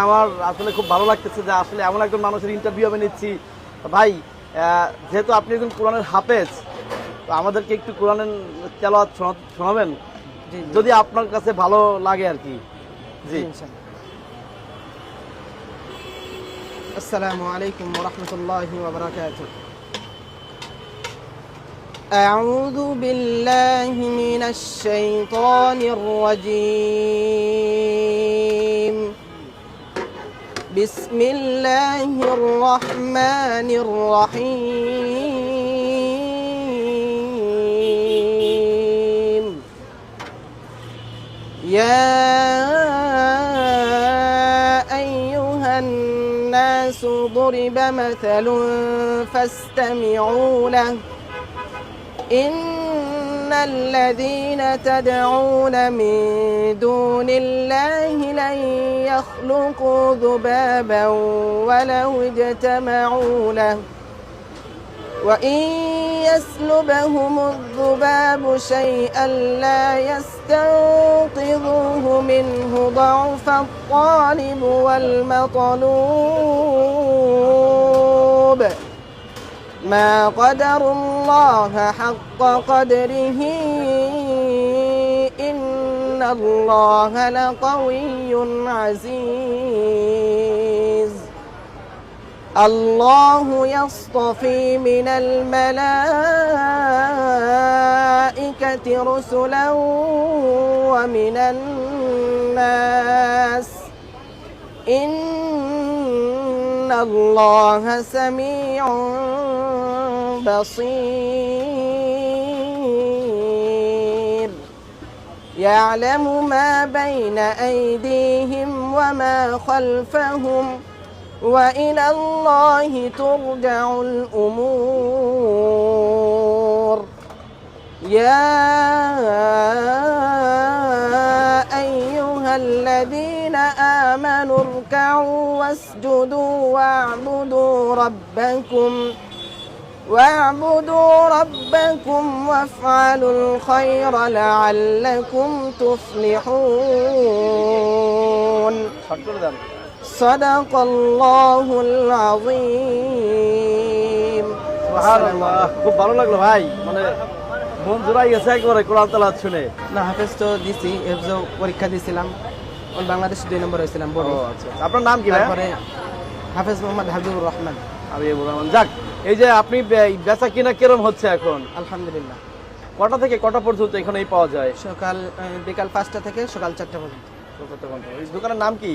আমার আসলে খুব ভালো লাগতেছে যে আসলে এমন একজন মানুষের ইন্টারভিউ আমি নিচ্ছি। ভাই, যেহেতু আপনি একজন কোরআনের হাফেজ, তো আমাদেরকে একটু কোরআনের তেলাওয়াত শোনাবেন যদি আপনার কাছে ভালো লাগে আর কি। জি, আসসালামু আলাইকুম ওয়া রাহমাতুল্লাহি ওয়া বারাকাতুহু। আউযু বিল্লাহি মিনাশ শাইতানির রাজীম। বিসমিল্লাহির রহমানির রহিম। ইয়া ضرب مثل فاستمعوا له إن الذين تدعون من دون الله لن يخلقوا ذبابا ولو اجتمعوا له وإن يسلبهم الذباب شيئا لا يستنقذوه منه ضعف الطالب والمطلوب ما قدروا الله حق قدره إن الله لقوي عزيز الله يصطفي من الملائكة رسلا ومن الناس إن الله سميع بصير يعلم ما بين أيديهم وما خلفهم وإلى الله ترجع الأمور يا أيها الذين آمنوا اركعوا واسجدوا واعبدوا ربكم وافعلوا الخير لعلكم تفلحون صدق الله العظيم। সুবহানাল্লাহ, খুব ভালো লাগলো ভাই, মানে মন জুড়াই গেছে একবারে কোরআন তেলাওয়াত শুনে। না, হাফেজ তো দিছি, এফজো পরীক্ষা দিছিলাম, বাংলাদেশে 2 নম্বর হয়েছিলাম। বড় আচ্ছা, আপনার নাম কি ভাই? তারপরে হাফেজ মোহাম্মদ হাবিবুর রহমান। হাবিবুর রহমান। যাক, এই যে আপনি বেচা কিনা কিরম হচ্ছে এখন? আলহামদুলিল্লাহ। কটা থেকে কটা পর্যন্ত এখানেই পাওয়া যায়? বিকাল 5টা থেকে সকাল 4টা পর্যন্ত। এই দোকানের নাম কি?